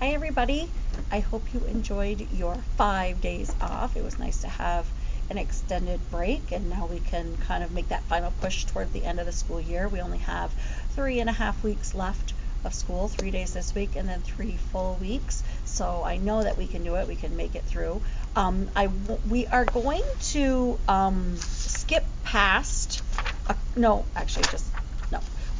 Hi everybody. I hope you enjoyed your 5 days off. It was nice to have an extended break, and now we can kind of make that final push toward the end of the school year. We only have 3.5 weeks left of school, 3 days this week and then 3 full weeks. So I know that we can do it. We can make it through. We are going to skip past,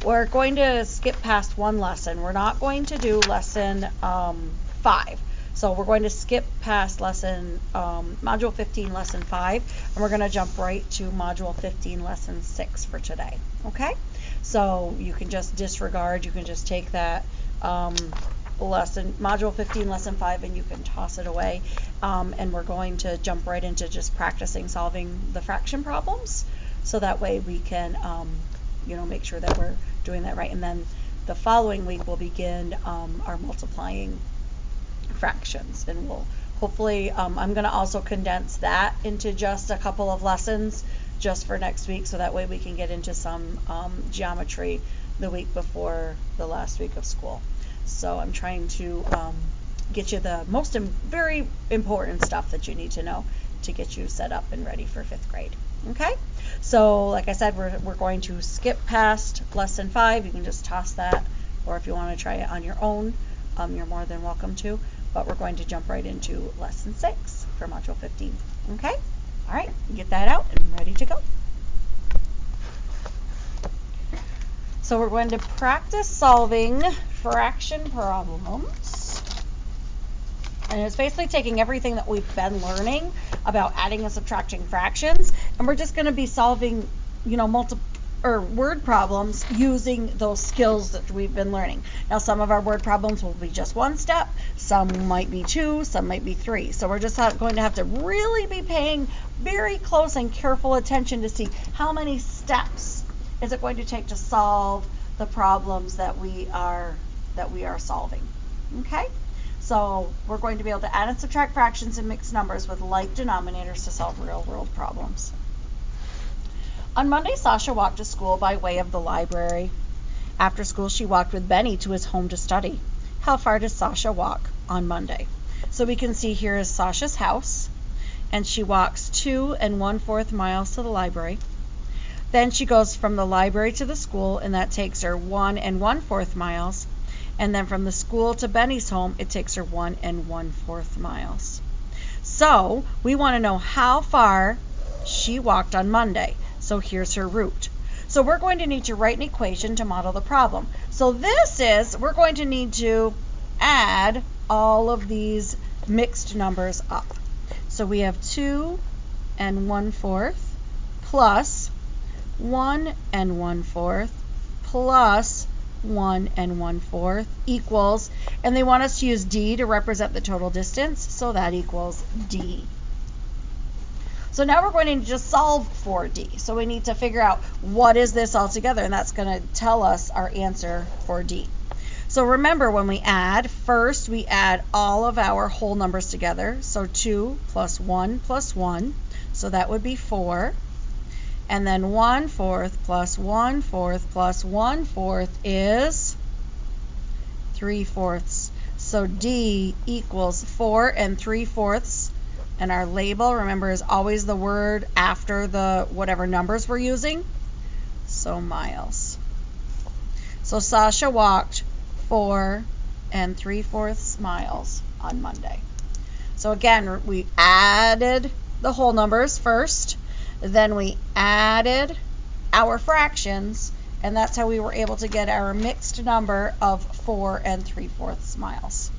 we're going to skip past one lesson. We're not going to do lesson 5. So we're going to skip past lesson module 15, lesson 5, and we're going to jump right to module 15, lesson 6 for today. Okay? So you can just disregard, you can just take that module 15, lesson 5, and you can toss it away. And we're going to jump right into just practicing solving the fraction problems. So that way we can make sure that we're doing that right. And then the following week we'll begin our multiplying fractions, and we'll hopefully I'm going to also condense that into just a couple of lessons just for next week, so that way we can get into some geometry the week before the last week of school. So I'm trying to get you the most very important stuff that you need to know to get you set up and ready for 5th grade. Okay, so like I said, we're going to skip past lesson 5. You can just toss that, or if you want to try it on your own, you're more than welcome to. But we're going to jump right into lesson 6 for module 15. Okay, all right, get that out and ready to go. So we're going to practice solving fraction problems. And it's basically taking everything that we've been learning about adding and subtracting fractions, and we're just going to be solving, word problems using those skills that we've been learning. Now, some of our word problems will be just 1 step, some might be 2, some might be 3. So we're just going to have to really be paying very close and careful attention to see how many steps is it going to take to solve the problems that we are solving. Okay? So we're going to be able to add and subtract fractions and mixed numbers with like denominators to solve real-world problems. On Monday, Sasha walked to school by way of the library. After school, she walked with Benny to his home to study. How far does Sasha walk on Monday? So we can see here is Sasha's house, and she walks 2 1/4 miles to the library. Then she goes from the library to the school, and that takes her 1 1/4 miles. And then from the school to Benny's home, it takes her 1 1/4 miles. So we want to know how far she walked on Monday. So here's her route. So we're going to need to write an equation to model the problem. So we're going to need to add all of these mixed numbers up. So we have 2 1/4 plus 1 1/4 plus 1 1/4 equals, and they want us to use D to represent the total distance, so that equals D. So now we're going to just solve for D. So we need to figure out what is this all together, and that's going to tell us our answer for D. So remember, when we add, first we add all of our whole numbers together. So 2 plus 1 plus 1, so that would be 4. And then 1/4 plus 1/4 plus 1/4 is 3/4. So D equals 4 3/4. And our label, remember, is always the word after the whatever numbers we're using. So miles. So Sasha walked 4 3/4 miles on Monday. So again, we added the whole numbers first. Then we added our fractions, and that's how we were able to get our mixed number of 4 3/4 miles.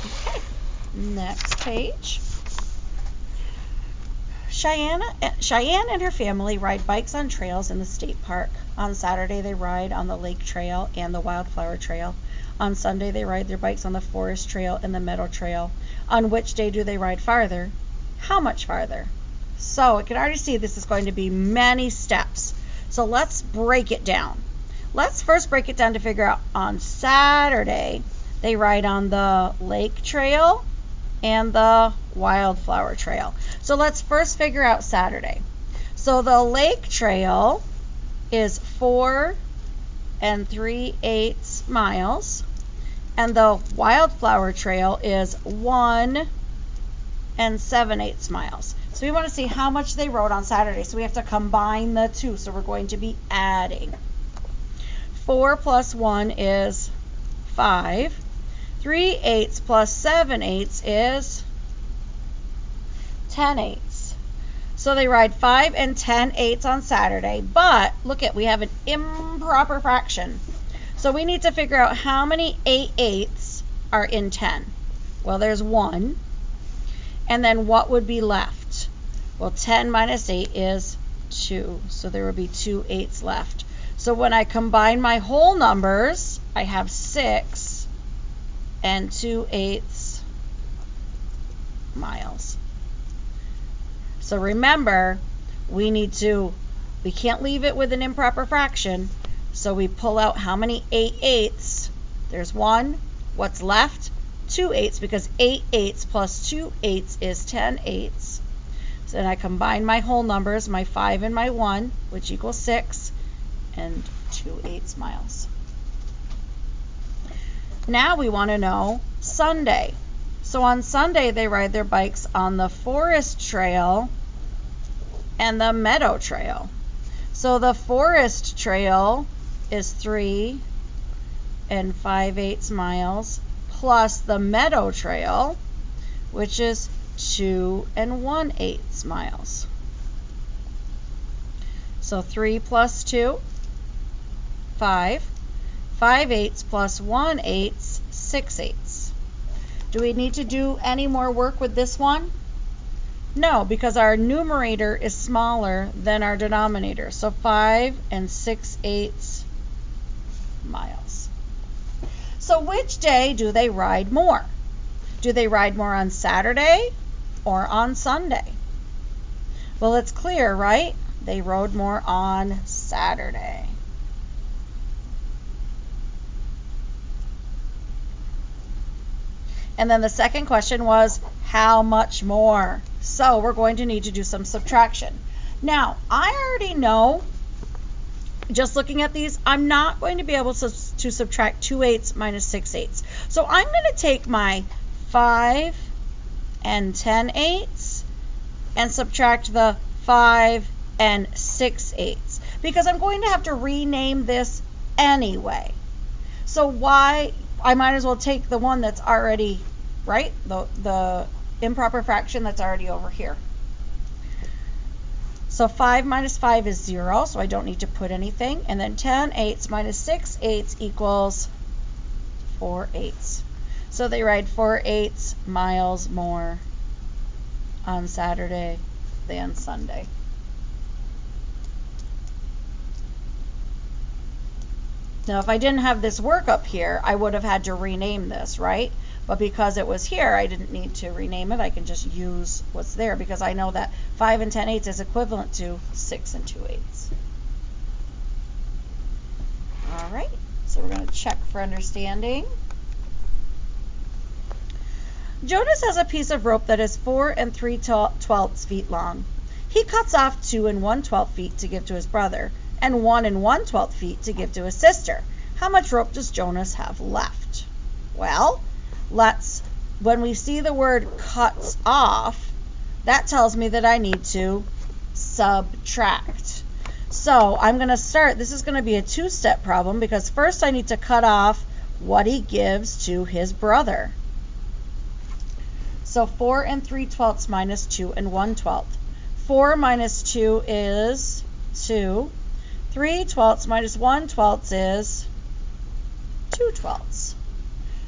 Okay, next page. Cheyenne and her family ride bikes on trails in the state park. On Saturday, they ride on the lake trail and the wildflower trail. On Sunday, they ride their bikes on the forest trail and the meadow trail. On which day do they ride farther? How much farther? So I can already see this is going to be many steps. So let's break it down. Let's first break it down to figure out on Saturday, they ride on the lake trail and the wildflower trail. So let's first figure out Saturday. So the lake trail is 4 and 3/8 miles. And the Wildflower Trail is 1 and 7/8 miles. So we want to see how much they rode on Saturday. So we have to combine the two. So we're going to be adding. 4 plus 1 is 5. 3/8 plus 7/8 is 10/8. So they ride 5 and 10/8 on Saturday. But look at, we have an improper fraction. So we need to figure out how many 8/8 are in 10. Well, there's 1. And then what would be left? Well, 10 minus 8 is 2. So there would be 2 8s left. So when I combine my whole numbers, I have 6 and 2/8 miles. So remember, we can't leave it with an improper fraction. So we pull out how many 8/8. There's 1. What's left? 2 8s, because 8/8 plus 2 8s is 10/8. So then I combine my whole numbers, my 5 and my 1, which equals 6 and 2/8 miles. Now we want to know Sunday. So on Sunday, they ride their bikes on the Forest Trail and the Meadow Trail. So the Forest Trail is 3 and 5/8 miles, plus the Meadow Trail, which is 2 and 1/8 miles. So 3 plus 2, 5. 5/8 plus 1/8, 6/8. Do we need to do any more work with this one? No, because our numerator is smaller than our denominator. So 5 and 6/8 miles. So which day do they ride more? Do they ride more on Saturday or on Sunday? Well, it's clear, right? They rode more on Saturday. And then the second question was, how much more? So we're going to need to do some subtraction. Now, I already know, just looking at these, I'm not going to be able to subtract 2/8 minus 6/8. So I'm going to take my 5 and 10/8 and subtract the 5 and 6/8, because I'm going to have to rename this anyway. So I might as well take the one that's already, right? The improper fraction that's already over here. So 5 minus 5 is 0, so I don't need to put anything. And then 10/8 minus 6/8 equals 4/8. So they ride 4/8 miles more on Saturday than Sunday. Now, if I didn't have this work up here, I would have had to rename this, right? But because it was here, I didn't need to rename it. I can just use what's there, because I know that 5 and 10/8 is equivalent to 6 and 2/8. All right, so we're going to check for understanding. Jonas has a piece of rope that is 4 and 3/12 feet long. He cuts off 2 and 1/12 feet to give to his brother, and 1 and 1/12 feet to give to his sister. How much rope does Jonas have left? Well, when we see the word cuts off, that tells me that I need to subtract. So I'm going to start, this is going to be a two-step problem, because first I need to cut off what he gives to his brother. So 4 and 3/12 minus 2 and 1/12. 4 minus 2 is 2. 3/12 minus 1/12 is 2/12.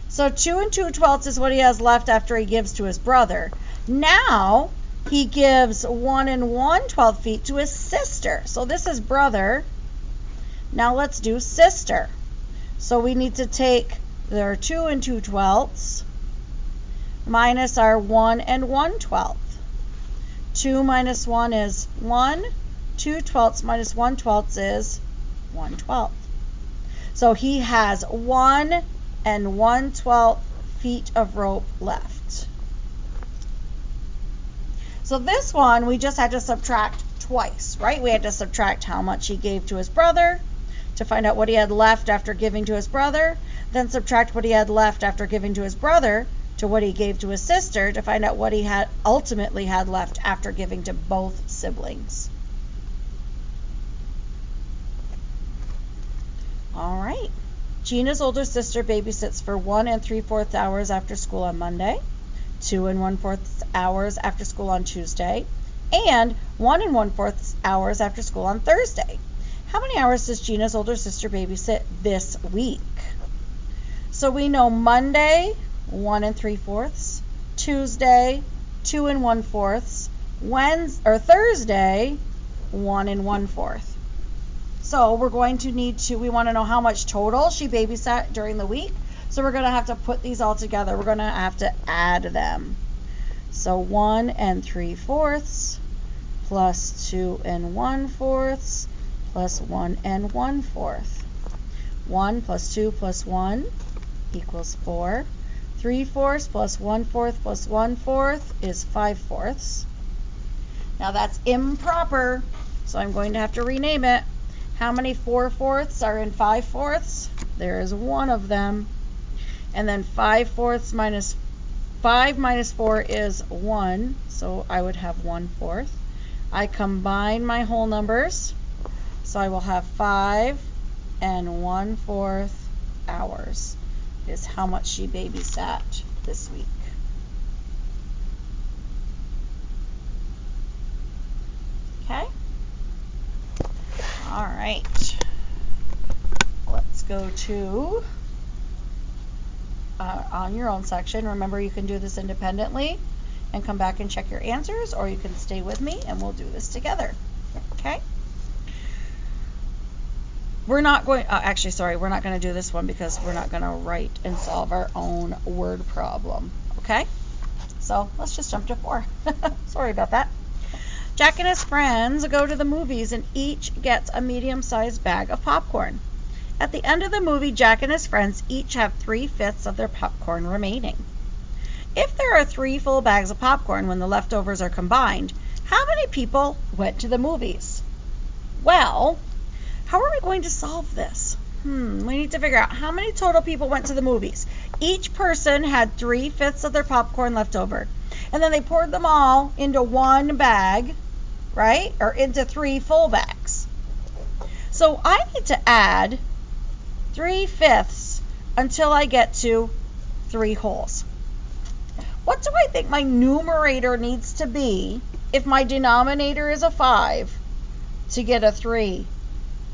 So 2 and 2/12 is what he has left after he gives to his brother. Now he gives 1 and 1/12 feet to his sister. So this is brother. Now let's do sister. So we need to take their 2 and 2/12 minus our 1 and 1/12. 2 minus 1 is 1. 2/12 minus 1/12 is 1/12. So he has 1 and 1/12 feet of rope left. So this one we just had to subtract twice, right? We had to subtract how much he gave to his brother to find out what he had left after giving to his brother, then subtract what he had left after giving to his brother to what he gave to his sister to find out what he had ultimately had left after giving to both siblings. All right. Gina's older sister babysits for 1 3/4 hours after school on Monday, 2 1/4 hours after school on Tuesday, and 1 1/4 hours after school on Thursday. How many hours does Gina's older sister babysit this week? So we know Monday, 1 3/4, Tuesday, 2 1/4, Thursday, 1 1/4. So we're going to we want to know how much total she babysat during the week. So we're going to have to put these all together. We're going to have to add them. So 1 3/4 plus 2 1/4 plus 1 1/4. 1 plus 2 plus 1 equals 4. 3/4 plus 1/4 plus 1/4 is 5/4. Now that's improper, so I'm going to have to rename it. How many 4/4 are in 5/4? There is one of them. And then 5/4 minus 5 minus 4 is 1, so I would have 1/4. I combine my whole numbers, so I will have 5 1/4 hours is how much she babysat this week. Okay? All right. Let's go to on your own section. Remember, you can do this independently and come back and check your answers, or you can stay with me and we'll do this together. Okay? We're not going, we're not going to do this one because we're not going to write and solve our own word problem. Okay? So let's just jump to 4. Sorry about that. Jack and his friends go to the movies and each gets a medium-sized bag of popcorn. At the end of the movie, Jack and his friends each have 3/5 of their popcorn remaining. If there are 3 full bags of popcorn when the leftovers are combined, how many people went to the movies? Well, how are we going to solve this? We need to figure out how many total people went to the movies. Each person had 3/5 of their popcorn left over. And then they poured them all into one bag, right? Or into 3 full bags. So I need to add 3/5 until I get to 3 wholes. What do I think my numerator needs to be if my denominator is a 5 to get a 3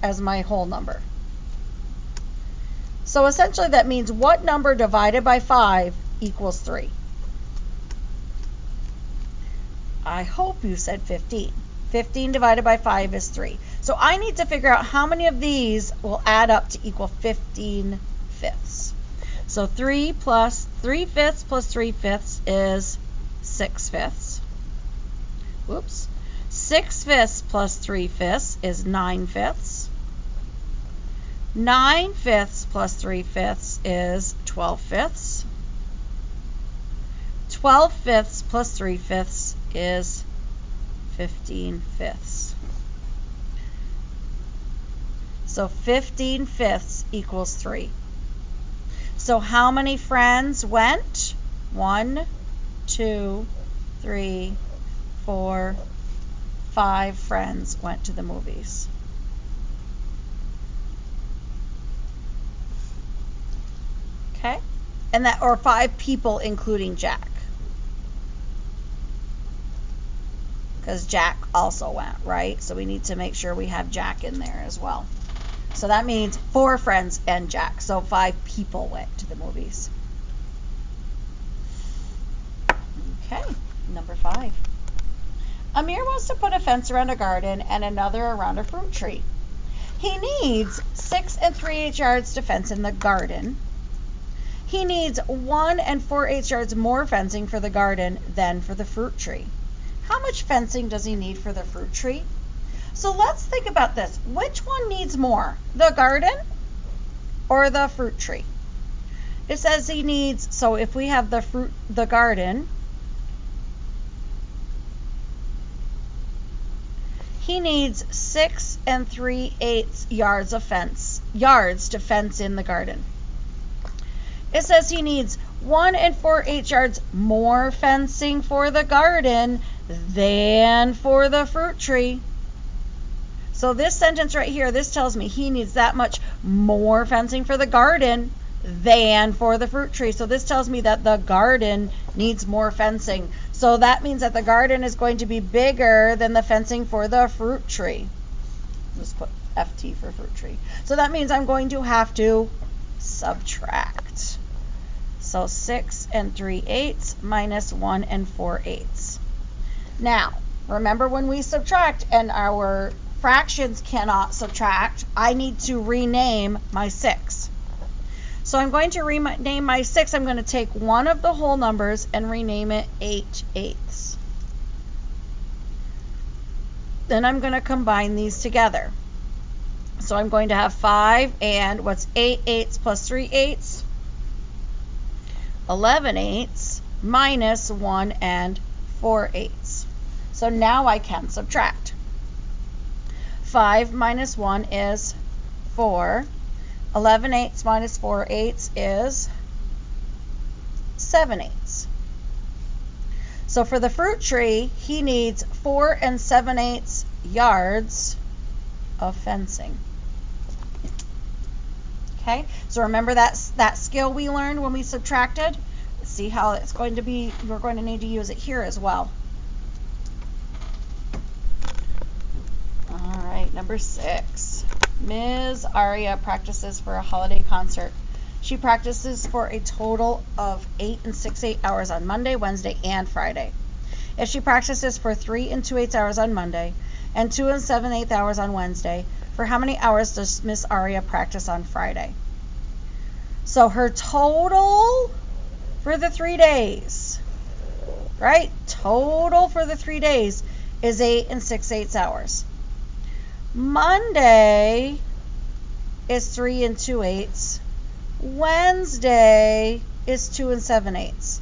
as my whole number? So essentially that means what number divided by 5 equals 3? I hope you said 15. 15 divided by 5 is 3. So I need to figure out how many of these will add up to equal 15/5. So 3 plus 3/5 plus 3/5 is 6/5. Whoops. 6/5 plus 3/5 is 9/5. 9/5 plus 3/5 is 12/5. 12/5 plus 3/5 is 15/5. So 15/5 equals 3. So how many friends went? 1, 2, 3, 4, 5 friends went to the movies. Okay? And that, or 5 people including Jack. Because Jack also went, right? So we need to make sure we have Jack in there as well. So that means 4 friends and Jack. So 5 people went to the movies. Okay, number 5. Amir wants to put a fence around a garden and another around a fruit tree. He needs 6 3/8 yards to fence in the garden. He needs 1 4/8 yards more fencing for the garden than for the fruit tree. How much fencing does he need for the fruit tree? So let's think about this. Which one needs more, the garden or the fruit tree? It says he needs, so if we have the garden, he needs 6 3/8 yards to fence in the garden. It says he needs 1 4/8 yards more fencing for the garden than for the fruit tree. So this sentence right here, this tells me he needs that much more fencing for the garden than for the fruit tree. So this tells me that the garden needs more fencing. So that means that the garden is going to be bigger than the fencing for the fruit tree. Just put FT for fruit tree. So that means I'm going to have to subtract. So 6 3/8 minus 1 4/8. Now, remember when we subtract and our fractions cannot subtract, I need to rename my 6. So I'm going to rename my 6. I'm going to take one of the whole numbers and rename it 8/8. Then I'm going to combine these together. So I'm going to have 5 and what's 8/8 plus 3/8? 11/8 minus 1 4/8. So now I can subtract. 5 minus 1 is 4. 11/8 minus 4/8 is 7/8. So for the fruit tree, he needs 4 7/8 yards of fencing. Okay, so remember that skill we learned when we subtracted? See how it's going to be, we're going to need to use it here as well. All right, number 6. Ms. Aria practices for a holiday concert. She practices for a total of 8 6/8 hours on Monday, Wednesday, and Friday. If she practices for 3 2/8 hours on Monday and 2 7/8 hours on Wednesday, for how many hours does Miss Aria practice on Friday? So her total for the 3 days, right? Total for the 3 days is 8 6/8 hours. Monday is 3 2/8. Wednesday is 2 7/8.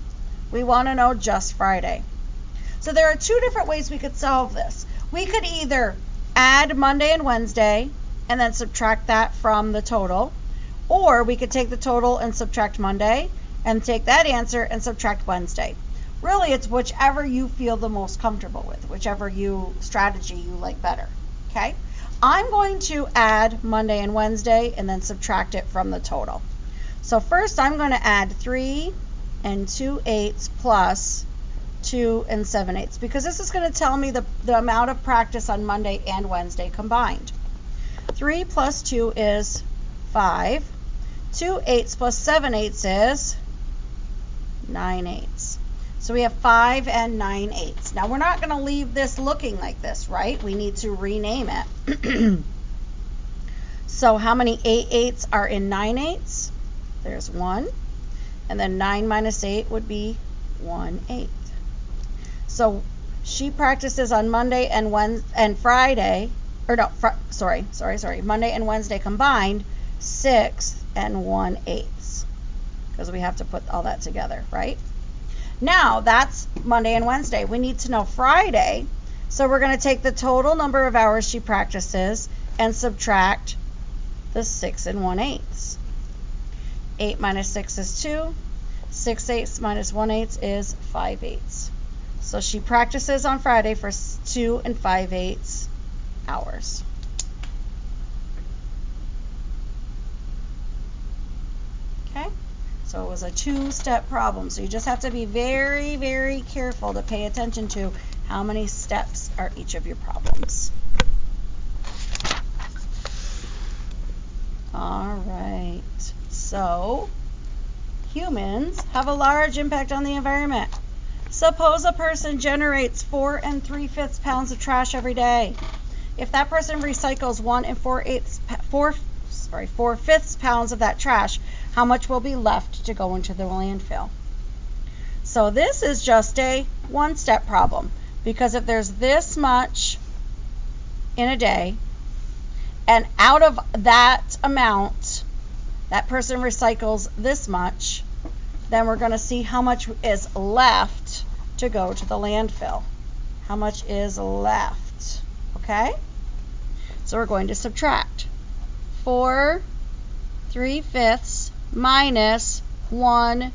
We want to know just Friday. So there are 2 different ways we could solve this. We could either add Monday and Wednesday and then subtract that from the total, or we could take the total and subtract Monday and take that answer and subtract Wednesday. Really, it's whichever you feel the most comfortable with, whichever strategy you like better. Okay? I'm going to add Monday and Wednesday and then subtract it from the total. So first I'm going to add 3 2/8 plus 2 7/8 because this is going to tell me the amount of practice on Monday and Wednesday combined. 3 plus 2 is 5. 2/8 plus 7/8 is 9/8. So we have 5 and 9/8. Now we're not going to leave this looking like this, right? We need to rename it. So how many 8/8s are in 9/8? There's 1. And then 9 minus 8 would be 1/8. So she practices on Monday and Friday, or no, sorry, Monday and Wednesday combined, 6 and 1/8. Because we have to put all that together, right? Now, that's Monday and Wednesday. We need to know Friday. So we're going to take the total number of hours she practices and subtract the 6 and 1/8. 8 minus 6 is 2. 6/8 minus 1/8 is 5/8. So she practices on Friday for 2 5/8 hours. Okay? So it was a 2-step problem. So you just have to be very, very careful to pay attention to how many steps are each of your problems. All right. So humans have a large impact on the environment. Suppose a person generates 4 3/5 pounds of trash every day. If that person recycles 1 4/5 pounds of that trash, how much will be left to go into the landfill? So this is just a 1-step problem, because if there's this much in a day, and out of that amount, that person recycles this much, then we're going to see how much is left to go to the landfill. How much is left? okay? So we're going to subtract 4 3/5 minus 1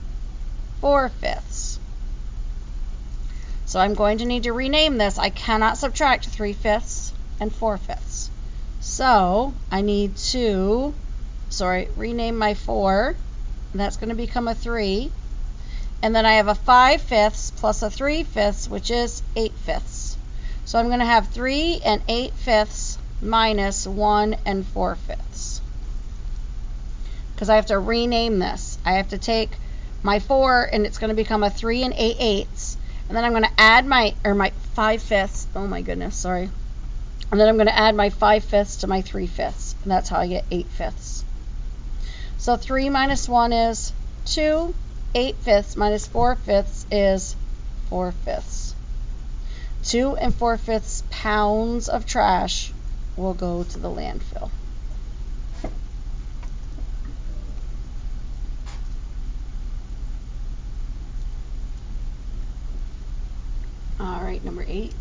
4/5. So I'm going to need to rename this. I cannot subtract 3/5 and 4/5. So I need to, rename my 4. And that's going to become a 3. And then I have a 5/5 plus a 3/5, which is 8/5. So I'm going to have 3 and 8/5 minus 1 and 4/5. Because I have to rename this. I have to take my 4 and it's going to become a 3 and 8/8. And then I'm going to add my 5/5. Oh my goodness, sorry. And then I'm going to add my 5/5 to my 3/5. And that's how I get 8/5. So 3 minus 1 is 2. 8/5 minus 4/5 is 4/5. 2 and 4/5 pounds of trash will go to the landfill. All right, number 8.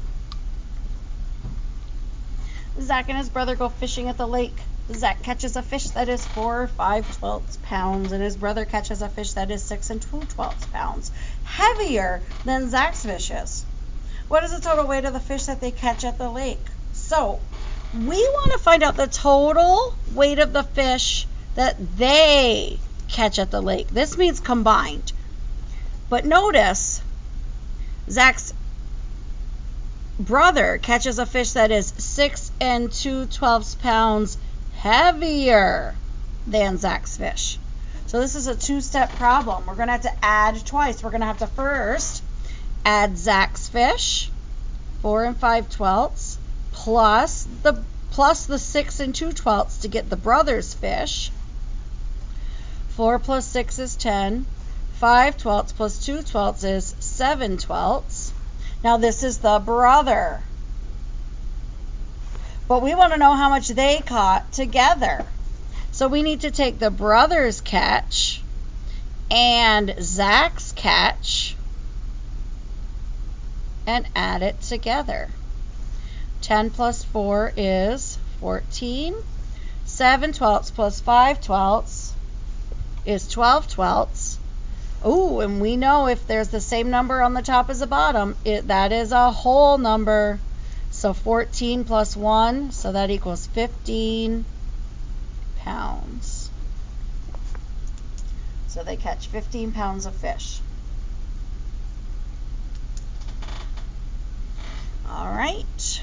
Zach and his brother go fishing at the lake. Zach catches a fish that is 4 5/12 pounds, and his brother catches a fish that is 6 2/12 pounds, heavier than Zach's fish is. What is the total weight of the fish that they catch at the lake? So we want to find out the total weight of the fish that they catch at the lake. This means combined. But notice, Zach's brother catches a fish that is 6 2/12 pounds heavier than Zach's fish. So this is a two-step problem. We're going to have to add twice. We're going to have to first add Zach's fish, 4 5/12, plus the 6 2/12 to get the brother's fish. 4 plus 6 is 10. 5/12 plus 2/12 is 7/12. Now this is the brother. But we want to know how much they caught together. So we need to take the brother's catch and Zach's catch and add it together. 10 plus 4 is 14. 7/12 plus 5/12 is 12/12. Oh, and we know if there's the same number on the top as the bottom, that is a whole number. So 14 plus 1, so that equals 15 pounds. So they catch 15 pounds of fish. All right.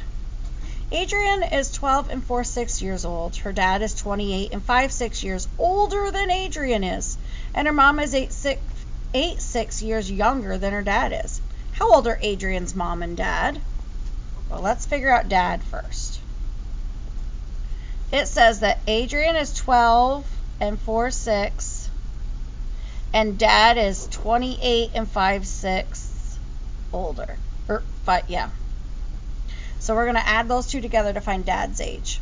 Adrian is 12 and 4/6 years old. Her dad is 28 and 5/6 years older than Adrian is. And her mom is 8/6 years younger than her dad is. How old are Adrian's mom and dad? Well, let's figure out dad first. It says that Adrian is 12 and 4/6 and dad is 28 and 5/6 older. So we're going to add those two together to find dad's age.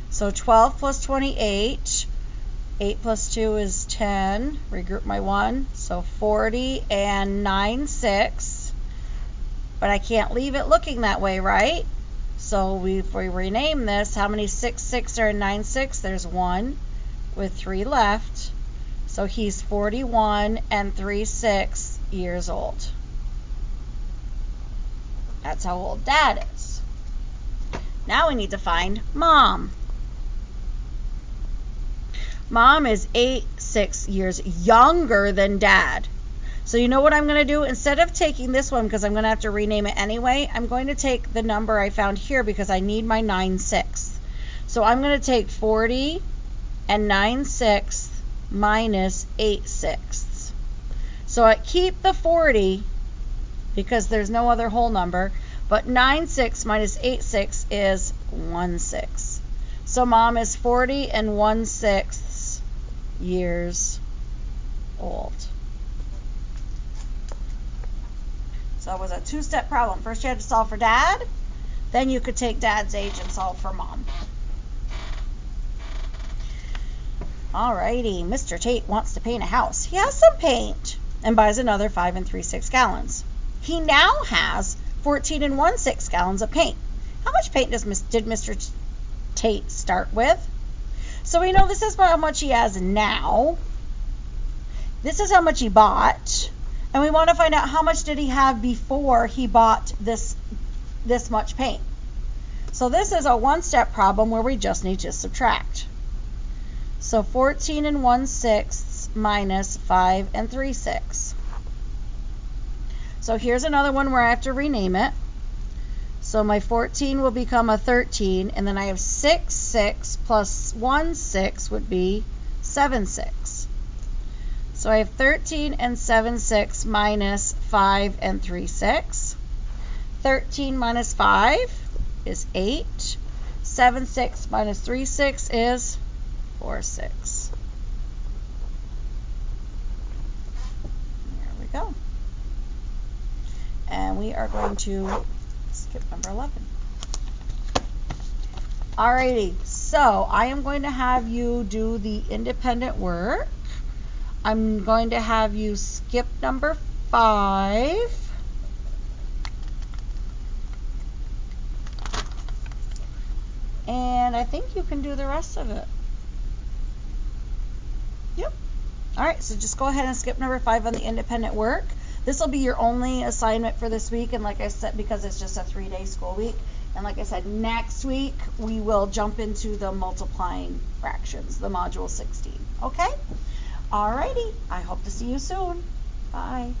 So 12 plus 28, 8 plus 2 is 10. Regroup my 1. So 40 and 9/6. But I can't leave it looking that way, right? So if we rename this, how many 6/6 are in 9/6? There's 1 with 3 left. So he's 41 and 3/6 years old. That's how old dad is. Now we need to find mom. Mom is 8/6 years younger than dad. So you know what I'm going to do? Instead of taking this one, because I'm going to have to rename it anyway, I'm going to take the number I found here because I need my 9/6. So I'm going to take 40 and 9/6 minus 8/6. So I keep the 40 because there's no other whole number, but 9/6 minus 8/6 is 1/6. So mom is 40 and 1/6 years old. So it was a two-step problem. First you had to solve for dad, then you could take dad's age and solve for mom. Alrighty, Mr. Tate wants to paint a house. He has some paint and buys another 5 3/6 gallons. He now has 14 1/6 gallons of paint. How much paint did Mr. Tate start with? So we know this is how much he has now. This is how much he bought. And we want to find out how much did he have before he bought this much paint. So this is a one-step problem where we just need to subtract. So 14 1/6 minus 5 3/6. So here's another one where I have to rename it. So my 14 will become a 13, and then I have 6 6 plus 1 6 would be 7 6. So I have 13 7 6 minus 5 3/6. 13 minus 5 is 8. 7 6 minus 3/6 is 4 6. There we go. And we are going to skip number 11. Alrighty, so I am going to have you do the independent work. I'm going to have you skip number 5. And I think you can do the rest of it. Yep. Alright, so just go ahead and skip number 5 on the independent work. This will be your only assignment for this week, and like I said, because it's just a 3-day school week, and like I said, next week we will jump into the multiplying fractions, the module 16. Okay? Alrighty, I hope to see you soon. Bye.